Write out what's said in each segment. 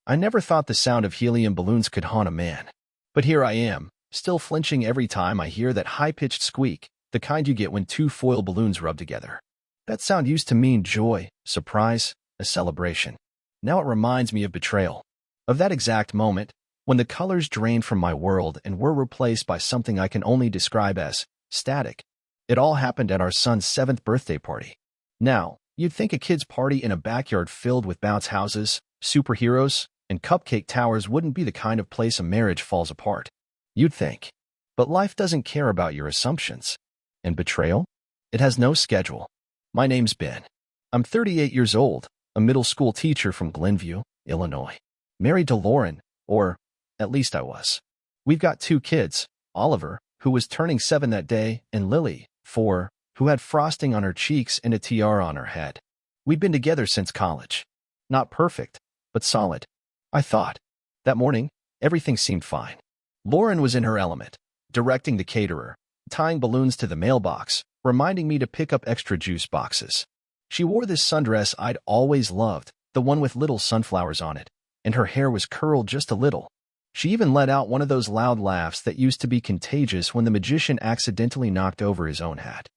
I never thought the sound of helium balloons could haunt a man. But here I am, still flinching every time I hear that high-pitched squeak, the kind you get when two foil balloons rub together. That sound used to mean joy, surprise, a celebration. Now it reminds me of betrayal. Of that exact moment, when the colors drained from my world and were replaced by something I can only describe as static. It all happened at our son's 7th birthday party. Now, you'd think a kid's party in a backyard filled with bounce houses, superheroes, and cupcake towers wouldn't be the kind of place a marriage falls apart. You'd think. But life doesn't care about your assumptions. And betrayal? It has no schedule. My name's Ben. I'm 38 years old, a middle school teacher from Glenview, Illinois. Married to Lauren, or at least I was. We've got 2 kids, Oliver, who was turning 7 that day, and Lily, 4, who had frosting on her cheeks and a tiara on her head. We'd been together since college. Not perfect, but solid. I thought. That morning, everything seemed fine. Lauren was in her element, directing the caterer, tying balloons to the mailbox, reminding me to pick up extra juice boxes. She wore this sundress I'd always loved, the one with little sunflowers on it, and her hair was curled just a little. She even let out one of those loud laughs that used to be contagious when the magician accidentally knocked over his own hat.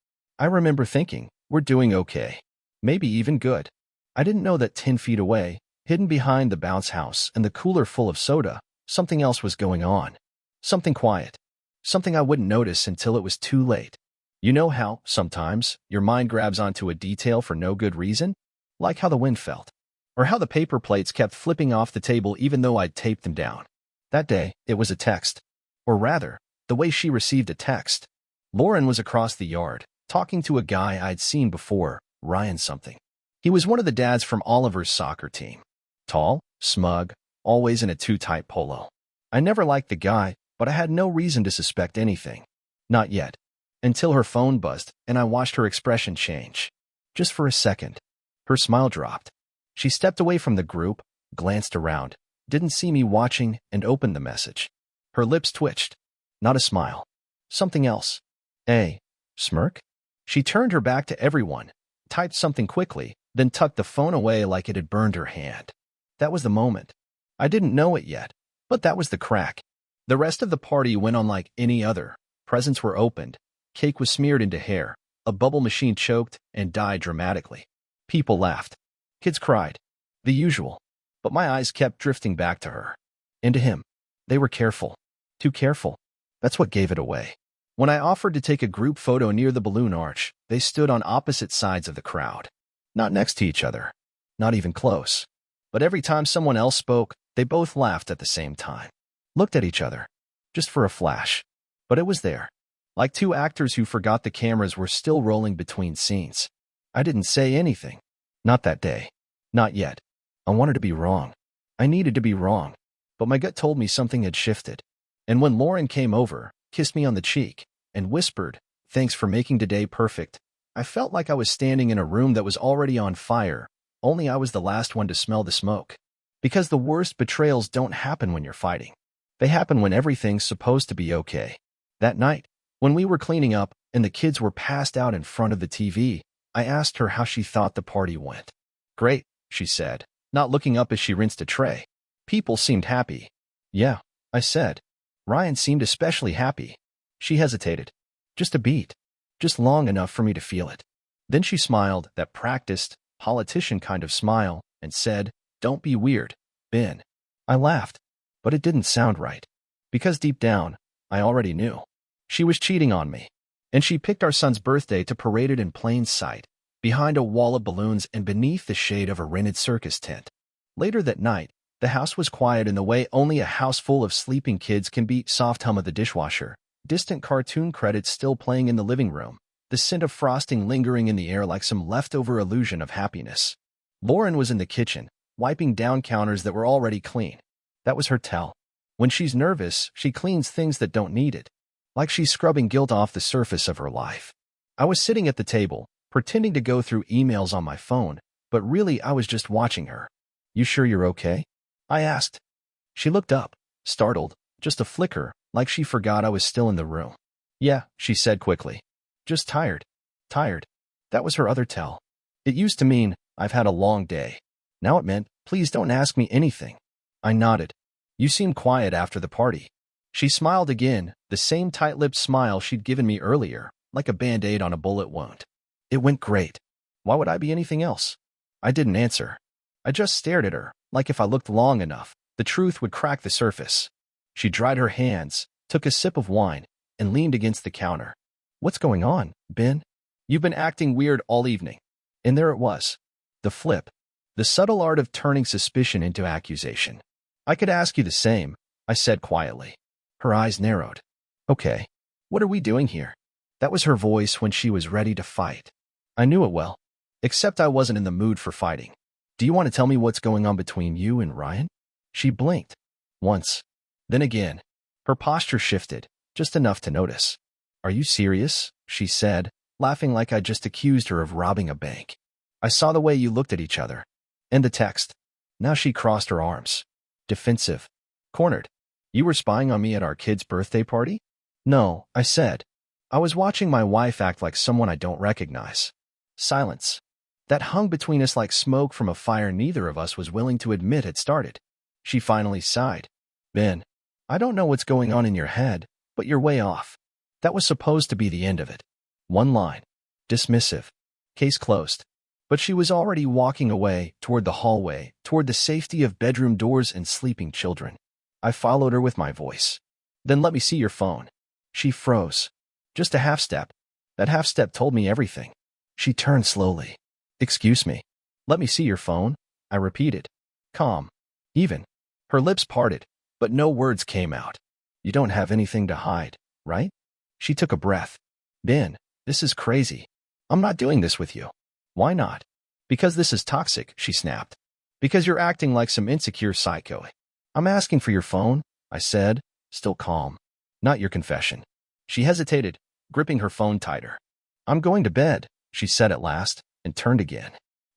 I remember thinking, we're doing okay. Maybe even good. I didn't know that 10 feet away, hidden behind the bounce house and the cooler full of soda, something else was going on. Something quiet. Something I wouldn't notice until it was too late. You know how, sometimes, your mind grabs onto a detail for no good reason? Like how the wind felt. Or how the paper plates kept flipping off the table even though I'd taped them down. That day, it was a text. Or rather, the way she received a text. Lauren was across the yard, talking to a guy I'd seen before, Ryan something. He was one of the dads from Oliver's soccer team. Tall, smug, always in a too-tight polo. I never liked the guy, but I had no reason to suspect anything. Not yet. Until her phone buzzed, and I watched her expression change. Just for a second. Her smile dropped. She stepped away from the group, glanced around, didn't see me watching, and opened the message. Her lips twitched. Not a smile. Something else. A smirk? She turned her back to everyone, typed something quickly, then tucked the phone away like it had burned her hand. That was the moment. I didn't know it yet, but that was the crack. The rest of the party went on like any other. Presents were opened. Cake was smeared into hair. A bubble machine choked and died dramatically. People laughed. Kids cried. The usual. But my eyes kept drifting back to her. And to him. They were careful. Too careful. That's what gave it away. When I offered to take a group photo near the balloon arch, they stood on opposite sides of the crowd. Not next to each other. Not even close. But every time someone else spoke, they both laughed at the same time. Looked at each other. Just for a flash. But it was there. Like 2 actors who forgot the cameras were still rolling between scenes. I didn't say anything. Not that day. Not yet. I wanted to be wrong. I needed to be wrong. But my gut told me something had shifted. And when Lauren came over, kissed me on the cheek, and whispered, "Thanks for making today perfect," I felt like I was standing in a room that was already on fire, only I was the last one to smell the smoke. Because the worst betrayals don't happen when you're fighting. They happen when everything's supposed to be okay. That night, when we were cleaning up and the kids were passed out in front of the TV, I asked her how she thought the party went. "Great," she said, not looking up as she rinsed a tray. "People seemed happy." "Yeah," I said. "Ryan seemed especially happy." She hesitated. Just a beat. Just long enough for me to feel it. Then she smiled, that practiced, politician kind of smile, and said, "Don't be weird, Ben." I laughed. But it didn't sound right. Because deep down, I already knew. She was cheating on me. And she picked our son's birthday to parade it in plain sight, behind a wall of balloons and beneath the shade of a rented circus tent. Later that night, the house was quiet in the way only a house full of sleeping kids can be. Soft hum of the dishwasher, distant cartoon credits still playing in the living room, the scent of frosting lingering in the air like some leftover illusion of happiness. Lauren was in the kitchen, wiping down counters that were already clean. That was her tell. When she's nervous, she cleans things that don't need it. Like she's scrubbing guilt off the surface of her life. I was sitting at the table, pretending to go through emails on my phone, but really I was just watching her. "You sure you're okay?" I asked. She looked up, startled, just a flicker, like she forgot I was still in the room. "Yeah," she said quickly. "Just tired." Tired. That was her other tell. It used to mean, "I've had a long day." Now it meant, "Please don't ask me anything." I nodded. You seem quiet after the party. She smiled again, the same tight-lipped smile she'd given me earlier, like a band-aid on a bullet wound. It went great. Why would I be anything else? I didn't answer. I just stared at her, like if I looked long enough, the truth would crack the surface. She dried her hands, took a sip of wine, and leaned against the counter. What's going on, Ben? You've been acting weird all evening. And there it was. The flip. The subtle art of turning suspicion into accusation. I could ask you the same, I said quietly. Her eyes narrowed. Okay. What are we doing here? That was her voice when she was ready to fight. I knew it well. Except I wasn't in the mood for fighting. Do you want to tell me what's going on between you and Ryan? She blinked. Once. Then again. Her posture shifted, just enough to notice. Are you serious? She said, laughing like I just accused her of robbing a bank. I saw the way you looked at each other. And the text. Now she crossed her arms. Defensive. Cornered. You were spying on me at our kid's birthday party? No, I said. I was watching my wife act like someone I don't recognize. Silence. That hung between us like smoke from a fire neither of us was willing to admit had started. She finally sighed. Ben, I don't know what's going on in your head, but you're way off. That was supposed to be the end of it. One line. Dismissive. Case closed. But she was already walking away, toward the hallway, toward the safety of bedroom doors and sleeping children. I followed her with my voice. Then let me see your phone. She froze. Just a half step. That half step told me everything. She turned slowly. Excuse me. Let me see your phone, I repeated. Calm. Even. Her lips parted, but no words came out. You don't have anything to hide, right? She took a breath. Ben, this is crazy. I'm not doing this with you. Why not? Because this is toxic, she snapped. Because you're acting like some insecure psycho. I'm asking for your phone, I said, still calm. Not your confession. She hesitated, gripping her phone tighter. I'm going to bed, she said at last, and turned again.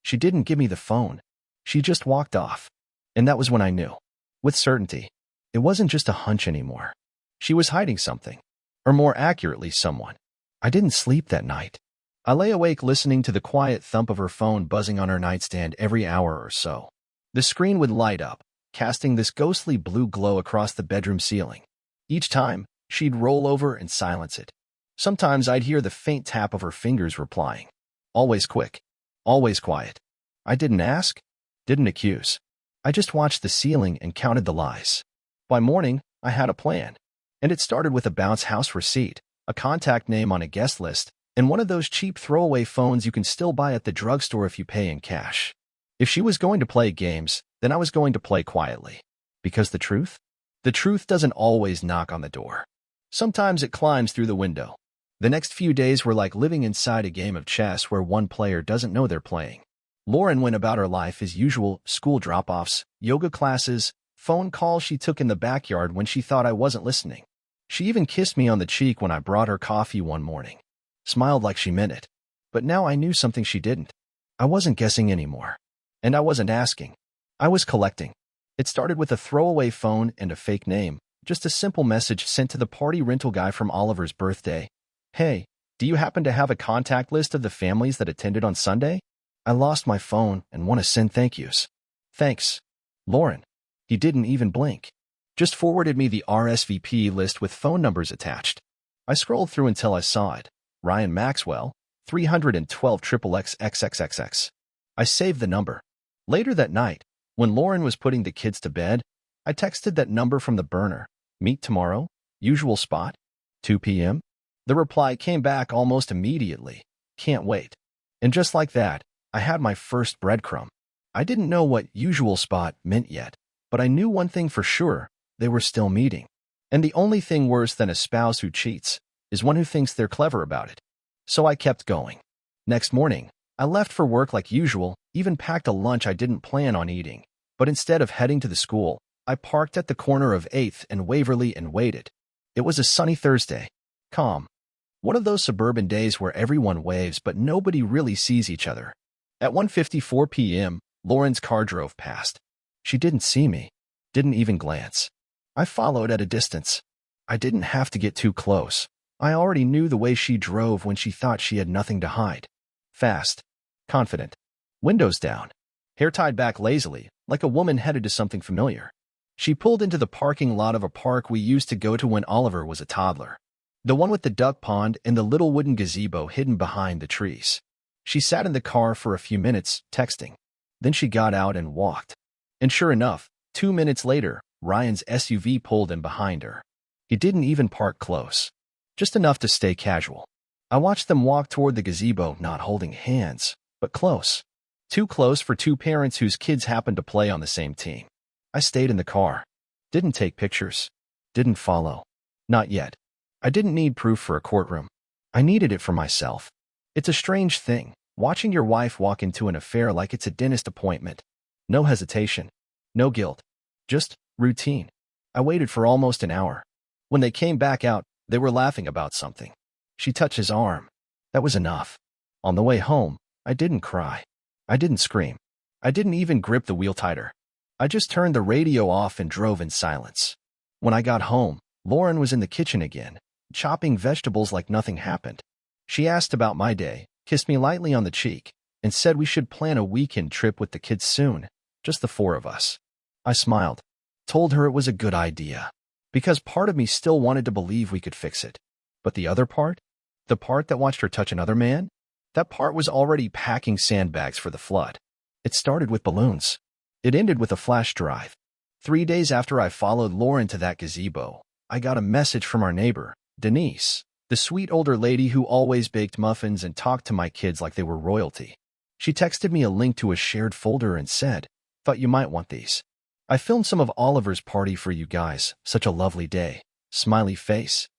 She didn't give me the phone. She just walked off. And that was when I knew. With certainty. It wasn't just a hunch anymore. She was hiding something. Or more accurately, someone. I didn't sleep that night. I lay awake listening to the quiet thump of her phone buzzing on her nightstand every hour or so. The screen would light up, casting this ghostly blue glow across the bedroom ceiling. Each time, she'd roll over and silence it. Sometimes I'd hear the faint tap of her fingers replying. Always quick. Always quiet. I didn't ask. Didn't accuse. I just watched the ceiling and counted the lies. By morning, I had a plan. And it started with a bounce house receipt, a contact name on a guest list, and one of those cheap throwaway phones you can still buy at the drugstore if you pay in cash. If she was going to play games, then I was going to play quietly. Because the truth? The truth doesn't always knock on the door. Sometimes it climbs through the window. The next few days were like living inside a game of chess where one player doesn't know they're playing. Lauren went about her life as usual, school drop-offs, yoga classes, phone calls she took in the backyard when she thought I wasn't listening. She even kissed me on the cheek when I brought her coffee one morning. Smiled like she meant it. But now I knew something she didn't. I wasn't guessing anymore. And I wasn't asking. I was collecting. It started with a throwaway phone and a fake name, just a simple message sent to the party rental guy from Oliver's birthday. Hey, do you happen to have a contact list of the families that attended on Sunday? I lost my phone and want to send thank yous. Thanks. Lauren. He didn't even blink. Just forwarded me the RSVP list with phone numbers attached. I scrolled through until I saw it. Ryan Maxwell, 312 XXXXXX. I saved the number. Later that night, when Lauren was putting the kids to bed, I texted that number from the burner. Meet tomorrow? Usual spot? 2 p.m.? The reply came back almost immediately. Can't wait. And just like that, I had my first breadcrumb. I didn't know what usual spot meant yet, but I knew one thing for sure. They were still meeting. And the only thing worse than a spouse who cheats is one who thinks they're clever about it. So I kept going. Next morning, I left for work like usual, even packed a lunch I didn't plan on eating. But instead of heading to the school, I parked at the corner of 8th and Waverly and waited. It was a sunny Thursday. Calm. One of those suburban days where everyone waves but nobody really sees each other. At 1:54 p.m., Lauren's car drove past. She didn't see me. Didn't even glance. I followed at a distance. I didn't have to get too close. I already knew the way she drove when she thought she had nothing to hide. Fast. Confident. Windows down. Hair tied back lazily, like a woman headed to something familiar. She pulled into the parking lot of a park we used to go to when Oliver was a toddler. The one with the duck pond and the little wooden gazebo hidden behind the trees. She sat in the car for a few minutes, texting. Then she got out and walked. And sure enough, 2 minutes later, Ryan's SUV pulled in behind her. He didn't even park close. Just enough to stay casual. I watched them walk toward the gazebo, not holding hands, but close. Too close for two parents whose kids happened to play on the same team. I stayed in the car. Didn't take pictures. Didn't follow. Not yet. I didn't need proof for a courtroom. I needed it for myself. It's a strange thing, watching your wife walk into an affair like it's a dentist appointment. No hesitation. No guilt. Just routine. I waited for almost an hour. When they came back out, they were laughing about something. She touched his arm. That was enough. On the way home, I didn't cry. I didn't scream. I didn't even grip the wheel tighter. I just turned the radio off and drove in silence. When I got home, Lauren was in the kitchen again, chopping vegetables like nothing happened. She asked about my day, kissed me lightly on the cheek, and said we should plan a weekend trip with the kids soon, just the four of us. I smiled, told her it was a good idea, because part of me still wanted to believe we could fix it. But the other part? The part that watched her touch another man? That part was already packing sandbags for the flood. It started with balloons. It ended with a flash drive. 3 days after I followed Lauren to that gazebo, I got a message from our neighbor, Denise, the sweet older lady who always baked muffins and talked to my kids like they were royalty. She texted me a link to a shared folder and said, "Thought you might want these. I filmed some of Oliver's party for you guys. Such a lovely day." Smiley face.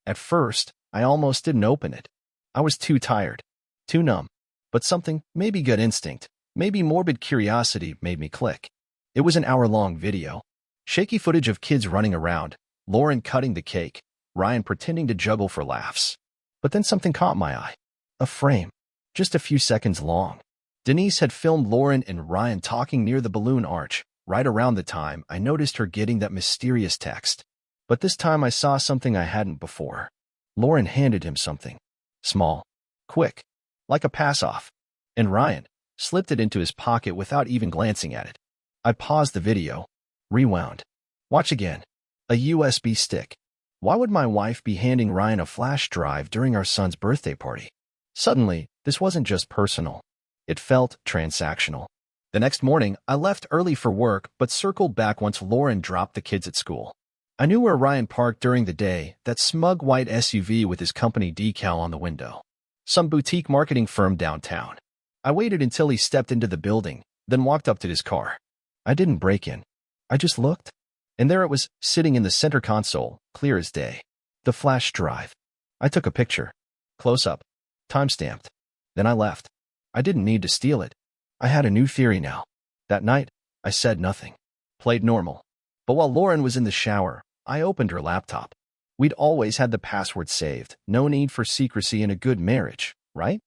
At first, I almost didn't open it. I was too tired, too numb. But something, maybe gut instinct, maybe morbid curiosity, made me click. It was an hour-long video. Shaky footage of kids running around, Lauren cutting the cake, Ryan pretending to juggle for laughs. But then something caught my eye. A frame, just a few seconds long. Denise had filmed Lauren and Ryan talking near the balloon arch, right around the time I noticed her getting that mysterious text. But this time I saw something I hadn't before. Lauren handed him something. Small. Quick. Like a pass-off. And Ryan slipped it into his pocket without even glancing at it. I paused the video. Rewound. Watch again. A USB stick. Why would my wife be handing Ryan a flash drive during our son's birthday party? Suddenly, this wasn't just personal. It felt transactional. The next morning, I left early for work but circled back once Lauren dropped the kids at school. I knew where Ryan parked during the day, that smug white SUV with his company decal on the window. Some boutique marketing firm downtown. I waited until he stepped into the building, then walked up to his car. I didn't break in. I just looked. And there it was, sitting in the center console, clear as day. The flash drive. I took a picture. Close up. Time-stamped. Then I left. I didn't need to steal it. I had a new theory now. That night, I said nothing. Played normal. But while Lauren was in the shower, I opened her laptop. We'd always had the password saved. No need for secrecy in a good marriage, right?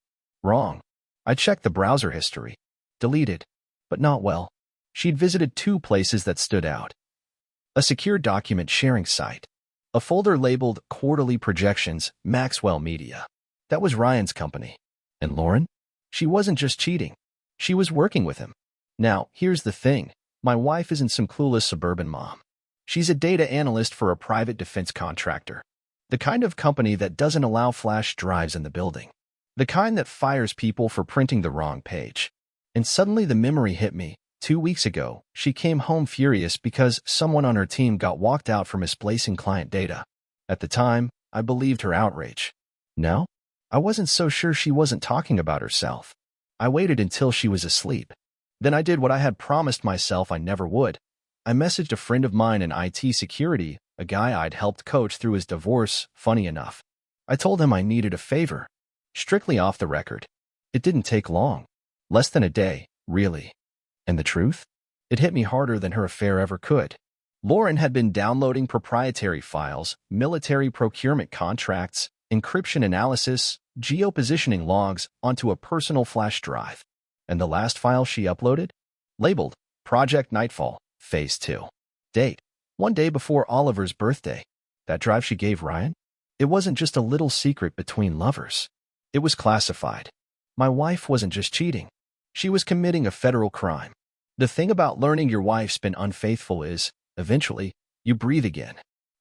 Wrong. I checked the browser history. Deleted. But not well. She'd visited 2 places that stood out. A secure document sharing site. A folder labeled Quarterly Projections, Maxwell Media. That was Ryan's company. And Lauren? She wasn't just cheating. She was working with him. Now, here's the thing. My wife isn't some clueless suburban mom. She's a data analyst for a private defense contractor. The kind of company that doesn't allow flash drives in the building. The kind that fires people for printing the wrong page. And suddenly the memory hit me. 2 weeks ago, she came home furious because someone on her team got walked out for misplacing client data. At the time, I believed her outrage. Now, I wasn't so sure she wasn't talking about herself. I waited until she was asleep. Then I did what I had promised myself I never would. I messaged a friend of mine in IT security, a guy I'd helped coach through his divorce, funny enough. I told him I needed a favor. Strictly off the record. It didn't take long. Less than a day, really. And the truth? It hit me harder than her affair ever could. Lauren had been downloading proprietary files, military procurement contracts, encryption analysis, geopositioning logs onto a personal flash drive. And the last file she uploaded? Labeled Project Nightfall, Phase 2. Date: 1 day before Oliver's birthday. That drive she gave Ryan? It wasn't just a little secret between lovers. It was classified. My wife wasn't just cheating. She was committing a federal crime. The thing about learning your wife's been unfaithful is, Eventually, you breathe again.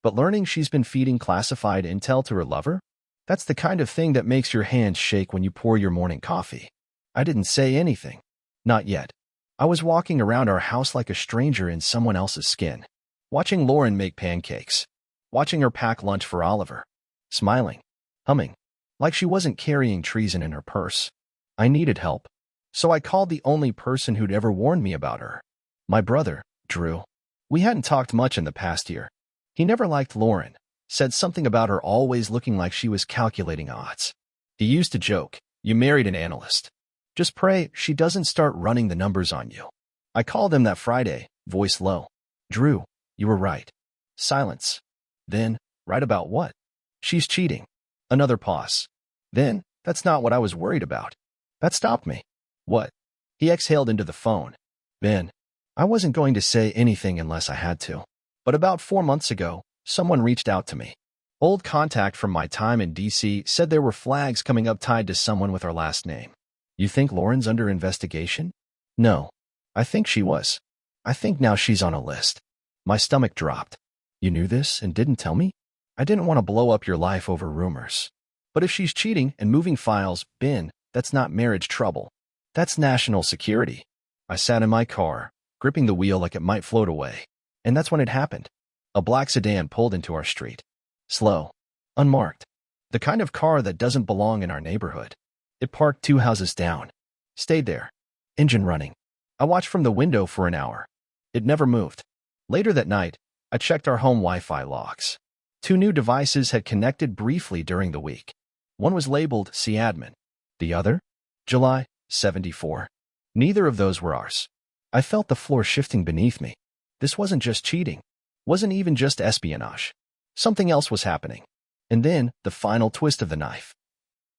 But learning she's been feeding classified intel to her lover? That's the kind of thing that makes your hands shake when you pour your morning coffee. I didn't say anything. Not yet. I was walking around our house like a stranger in someone else's skin, watching Lauren make pancakes, watching her pack lunch for Oliver, smiling, humming, like she wasn't carrying treason in her purse. I needed help. So I called the only person who'd ever warned me about her. My brother, Drew. We hadn't talked much in the past year. He never liked Lauren, said something about her always looking like she was calculating odds. He used to joke, "You married an analyst. Just pray she doesn't start running the numbers on you." I called him that Friday, voice low. "Drew, you were right." Silence. Then, "Right about what?" "She's cheating." Another pause. Then, "That's not what I was worried about." That stopped me. "What?" He exhaled into the phone. "Ben, I wasn't going to say anything unless I had to. But about 4 months ago, someone reached out to me. Old contact from my time in D.C. said there were flags coming up tied to someone with our last name. You think Lauren's under investigation? No. I think she was. I think now she's on a list." My stomach dropped. "You knew this and didn't tell me?" "I didn't want to blow up your life over rumors. But if she's cheating and moving files, Ben, that's not marriage trouble. That's national security." I sat in my car, gripping the wheel like it might float away. And that's when it happened. A black sedan pulled into our street. Slow. Unmarked. The kind of car that doesn't belong in our neighborhood. It parked 2 houses down. Stayed there. Engine running. I watched from the window for an hour. It never moved. Later that night, I checked our home Wi-Fi logs. 2 new devices had connected briefly during the week. One was labeled CAdmin. The other? July 74. Neither of those were ours. I felt the floor shifting beneath me. This wasn't just cheating. Wasn't even just espionage. Something else was happening. And then, the final twist of the knife.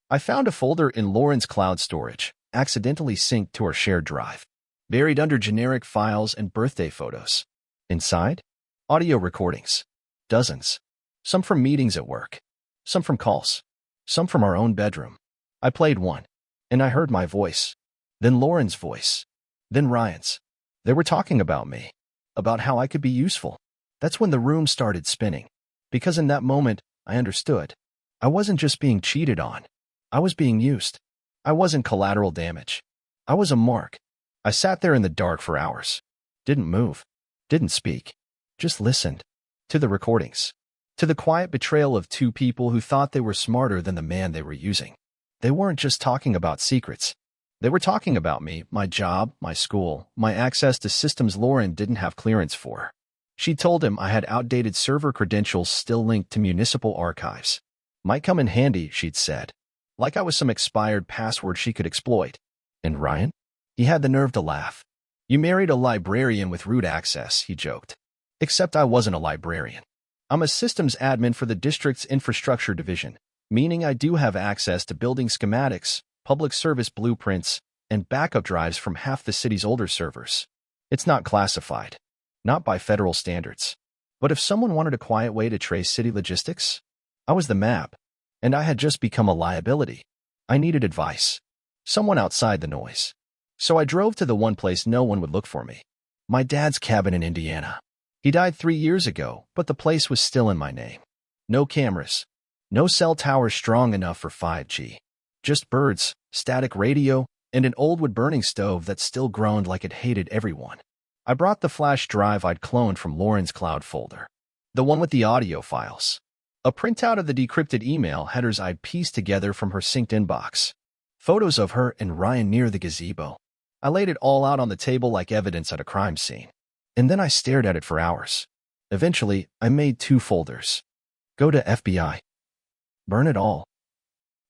I found a folder in Lauren's cloud storage, accidentally synced to our shared drive, buried under generic files and birthday photos. Inside? Audio recordings. Dozens. Some from meetings at work. Some from calls. Some from our own bedroom. I played one, and I heard my voice. Then Lauren's voice. Then Ryan's. They were talking about me. About how I could be useful. That's when the room started spinning. Because in that moment, I understood. I wasn't just being cheated on. I was being used. I wasn't collateral damage. I was a mark. I sat there in the dark for hours. Didn't move. Didn't speak. Just listened. To the recordings. To the quiet betrayal of 2 people who thought they were smarter than the man they were using. They weren't just talking about secrets. They were talking about me, my job, my school, my access to systems Lauren didn't have clearance for. She told him I had outdated server credentials still linked to municipal archives. Might come in handy, she'd said. Like I was some expired password she could exploit. And Ryan? He had the nerve to laugh. "You married a librarian with root access," he joked. Except I wasn't a librarian. I'm a systems admin for the district's infrastructure division, meaning I do have access to building schematics, public service blueprints, and backup drives from half the city's older servers. It's not classified. Not by federal standards. But if someone wanted a quiet way to trace city logistics, I was the map, and I had just become a liability. I needed advice. Someone outside the noise. So I drove to the one place no one would look for me. My dad's cabin in Indiana. He died 3 years ago, but the place was still in my name. No cameras. No cell tower strong enough for 5G. Just birds, static radio, and an old wood-burning stove that still groaned like it hated everyone. I brought the flash drive I'd cloned from Lauren's cloud folder. The one with the audio files. A printout of the decrypted email headers I'd pieced together from her synced inbox. Photos of her and Ryan near the gazebo. I laid it all out on the table like evidence at a crime scene. And then I stared at it for hours. Eventually, I made 2 folders. Go to FBI. Burn it all.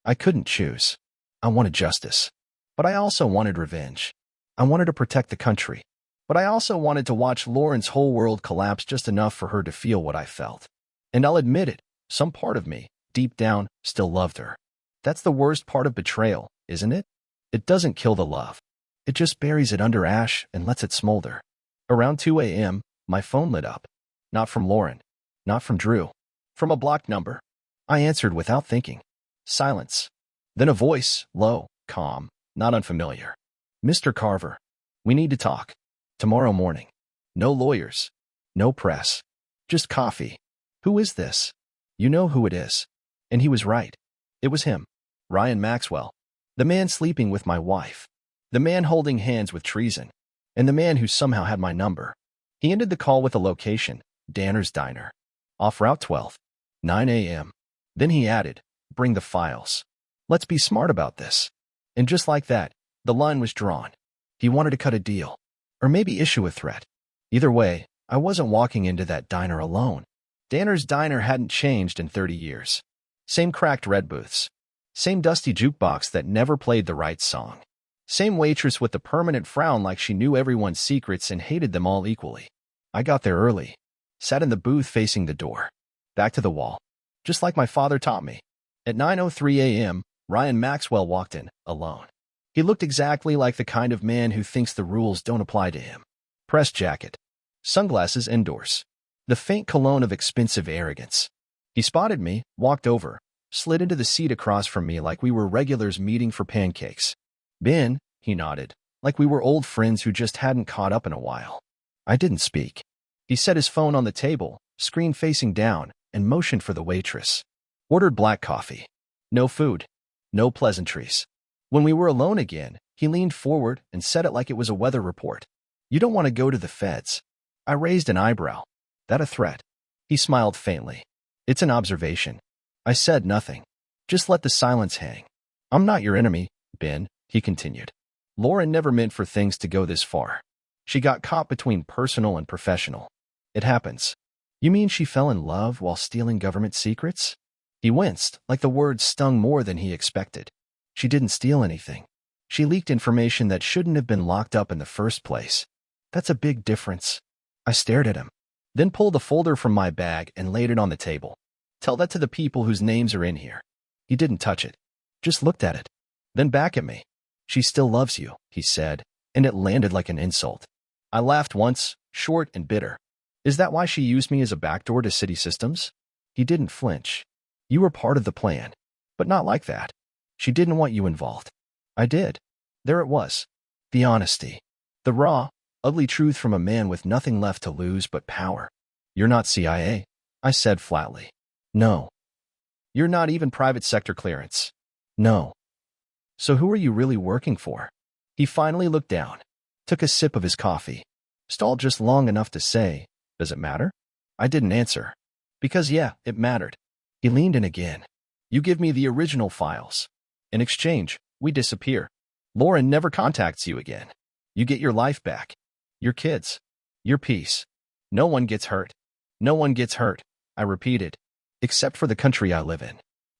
I couldn't choose. I wanted justice. But I also wanted revenge. I wanted to protect the country. But I also wanted to watch Lauren's whole world collapse just enough for her to feel what I felt. And I'll admit it, some part of me, deep down, still loved her. That's the worst part of betrayal, isn't it? It doesn't kill the love. It just buries it under ash and lets it smolder. Around 2 a.m., my phone lit up. Not from Lauren. Not from Drew. From a blocked number. I answered without thinking. Silence. Then a voice, low, calm, not unfamiliar. "Mr. Carver, we need to talk. Tomorrow morning. No lawyers. No press. Just coffee. Who is this? You know who it is. And he was right. It was him. Ryan Maxwell. The man sleeping with my wife. The man holding hands with treason. And the man who somehow had my number. He ended the call with a location, Danner's Diner. Off Route 12. 9 a.m. Then he added, bring the files. Let's be smart about this. And just like that, the line was drawn. He wanted to cut a deal. Or maybe issue a threat. Either way, I wasn't walking into that diner alone. Danner's Diner hadn't changed in 30 years. Same cracked red booths. Same dusty jukebox that never played the right song. Same waitress with the permanent frown like she knew everyone's secrets and hated them all equally. I got there early. Sat in the booth facing the door. Back to the wall. Just like my father taught me. At 9:03 a.m., Ryan Maxwell walked in, alone. He looked exactly like the kind of man who thinks the rules don't apply to him. Press jacket. Sunglasses indoors. The faint cologne of expensive arrogance. He spotted me, walked over, slid into the seat across from me like we were regulars meeting for pancakes. Ben, he nodded, like we were old friends who just hadn't caught up in a while. I didn't speak. He set his phone on the table, screen facing down, and motioned for the waitress. Ordered black coffee. No food. No pleasantries. When we were alone again, he leaned forward and said it like it was a weather report. You don't want to go to the feds. I raised an eyebrow. That a threat? He smiled faintly. It's an observation. I said nothing. Just let the silence hang. I'm not your enemy, Ben, he continued. Lauren never meant for things to go this far. She got caught between personal and professional. It happens. You mean she fell in love while stealing government secrets? He winced, like the words stung more than he expected. She didn't steal anything. She leaked information that shouldn't have been locked up in the first place. That's a big difference. I stared at him, then pulled a folder from my bag and laid it on the table. Tell that to the people whose names are in here. He didn't touch it. Just looked at it. Then back at me. She still loves you, he said, and it landed like an insult. I laughed once, short and bitter. Is that why she used me as a backdoor to city systems? He didn't flinch. You were part of the plan, but not like that. She didn't want you involved. I did. There it was. The honesty. The raw, ugly truth from a man with nothing left to lose but power. You're not CIA, I said flatly. No. You're not even private sector clearance. No. So who are you really working for? He finally looked down, took a sip of his coffee, stalled just long enough to say, does it matter? I didn't answer. Because yeah, it mattered. He leaned in again. You give me the original files. In exchange, we disappear. Lauren never contacts you again. You get your life back. Your kids. Your peace. No one gets hurt. No one gets hurt, I repeated. Except for the country I live in.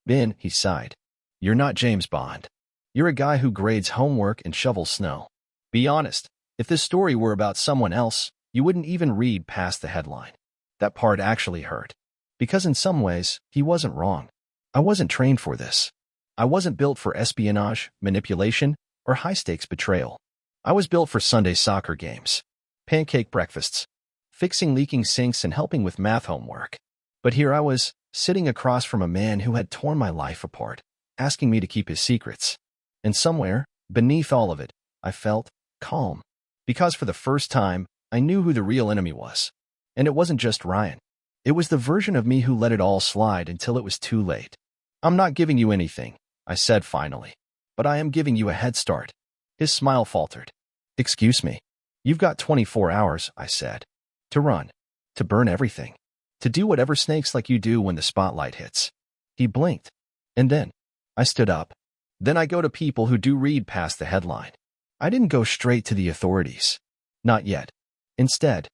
Ben, he sighed. You're not James Bond. You're a guy who grades homework and shovels snow. Be honest, if this story were about someone else, you wouldn't even read past the headline. That part actually hurt. Because in some ways, he wasn't wrong. I wasn't trained for this. I wasn't built for espionage, manipulation, or high-stakes betrayal. I was built for Sunday soccer games, pancake breakfasts, fixing leaking sinks and helping with math homework. But here I was, sitting across from a man who had torn my life apart, asking me to keep his secrets. And somewhere, beneath all of it, I felt calm. Because for the first time, I knew who the real enemy was. And it wasn't just Ryan. It was the version of me who let it all slide until it was too late. I'm not giving you anything, I said finally. But I am giving you a head start. His smile faltered. Excuse me. You've got 24 hours, I said. To run. To burn everything. To do whatever snakes like you do when the spotlight hits. He blinked. And then, I stood up. Then I go to people who do read past the headline. I didn't go straight to the authorities. Not yet. Instead,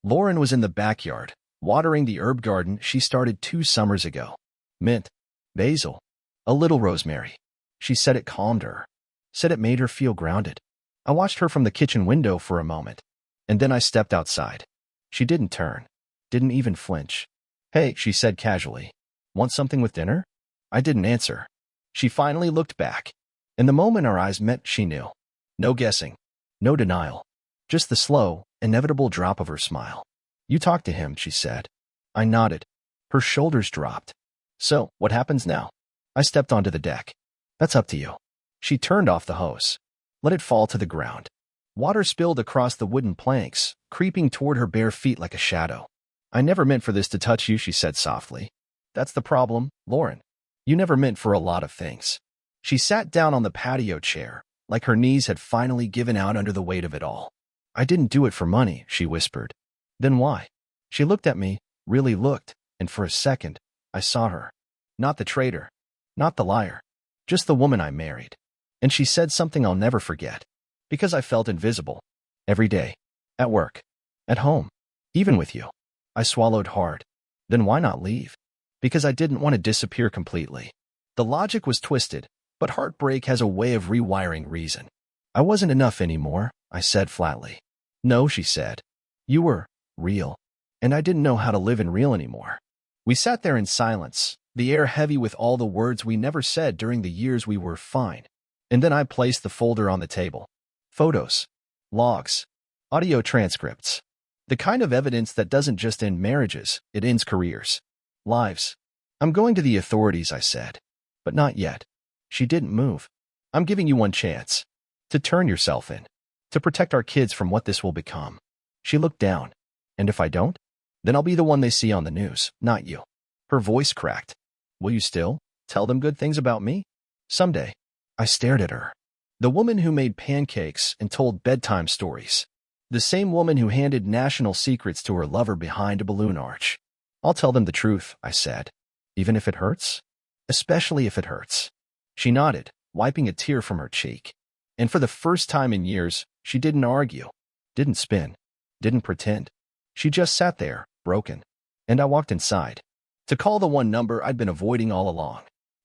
Lauren was in the backyard, watering the herb garden she started 2 summers ago. Mint. Basil. A little rosemary. She said it calmed her. Said it made her feel grounded. I watched her from the kitchen window for a moment. And then I stepped outside. She didn't turn. Didn't even flinch. Hey, she said casually. Want something with dinner? I didn't answer. She finally looked back. And the moment our eyes met, she knew. No guessing. No denial. Just the slow, inevitable drop of her smile. You talked to him, she said. I nodded. Her shoulders dropped. So, what happens now? I stepped onto the deck. That's up to you. She turned off the hose. Let it fall to the ground. Water spilled across the wooden planks, creeping toward her bare feet like a shadow. I never meant for this to touch you, she said softly. That's the problem, Lauren. You never meant for a lot of things. She sat down on the patio chair, like her knees had finally given out under the weight of it all. I didn't do it for money, she whispered. Then why? She looked at me, really looked, and for a second, I saw her. Not the traitor. Not the liar. Just the woman I married. And she said something I'll never forget. Because I felt invisible. Every day. At work. At home. Even with you. I swallowed hard. Then why not leave? Because I didn't want to disappear completely. The logic was twisted, but heartbreak has a way of rewiring reason. I wasn't enough anymore, I said flatly. No, she said. You were real. And I didn't know how to live in real anymore. We sat there in silence, the air heavy with all the words we never said during the years we were fine. And then I placed the folder on the table. Photos. Logs. Audio transcripts. The kind of evidence that doesn't just end marriages, it ends careers. Lives. I'm going to the authorities, I said. But not yet. She didn't move. I'm giving you one chance. To turn yourself in. To protect our kids from what this will become. She looked down. And if I don't? Then I'll be the one they see on the news, not you. Her voice cracked. Will you still tell them good things about me? Someday. I stared at her. The woman who made pancakes and told bedtime stories. The same woman who handed national secrets to her lover behind a balloon arch. I'll tell them the truth, I said. Even if it hurts? Especially if it hurts. She nodded, wiping a tear from her cheek. And for the first time in years, she didn't argue. Didn't spin. Didn't pretend. She just sat there, broken. And I walked inside. To call the one number I'd been avoiding all along.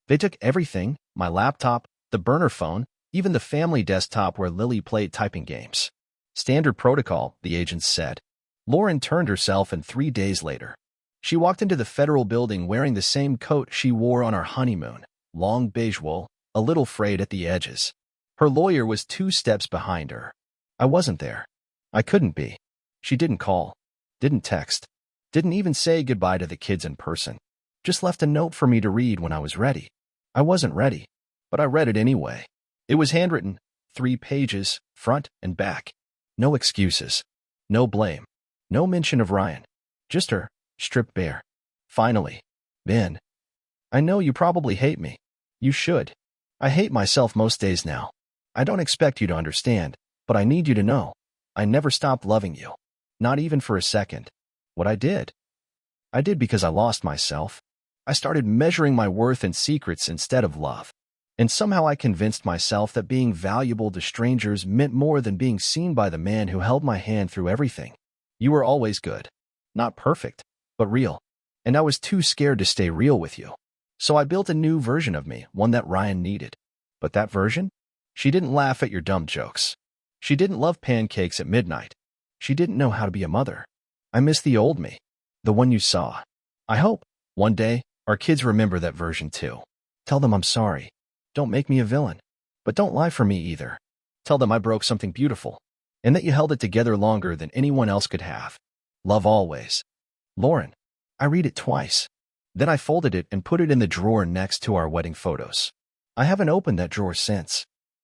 They took everything, my laptop, the burner phone, even the family desktop where Lily played typing games. Standard protocol, the agents said. Lauren turned herself and 3 days later. She walked into the federal building wearing the same coat she wore on our honeymoon, long beige wool, a little frayed at the edges. Her lawyer was 2 steps behind her. I wasn't there. I couldn't be. She didn't call. Didn't text. Didn't even say goodbye to the kids in person. Just left a note for me to read when I was ready. I wasn't ready, but I read it anyway. It was handwritten, 3 pages, front and back. No excuses. No blame. No mention of Ryan. Just her, stripped bare. Finally. Ben. I know you probably hate me. You should. I hate myself most days now. I don't expect you to understand, but I need you to know. I never stopped loving you. Not even for a second. What I did because I lost myself. I started measuring my worth in secrets instead of love. And somehow I convinced myself that being valuable to strangers meant more than being seen by the man who held my hand through everything. You were always good. Not perfect, but real. And I was too scared to stay real with you. So I built a new version of me, one that Ryan needed. But that version? She didn't laugh at your dumb jokes. She didn't love pancakes at midnight. She didn't know how to be a mother. I miss the old me. The one you saw. I hope, one day, our kids remember that version too. Tell them I'm sorry. Don't make me a villain. But don't lie for me either. Tell them I broke something beautiful. And that you held it together longer than anyone else could have. Love always. Lauren. I read it twice. Then I folded it and put it in the drawer next to our wedding photos. I haven't opened that drawer since.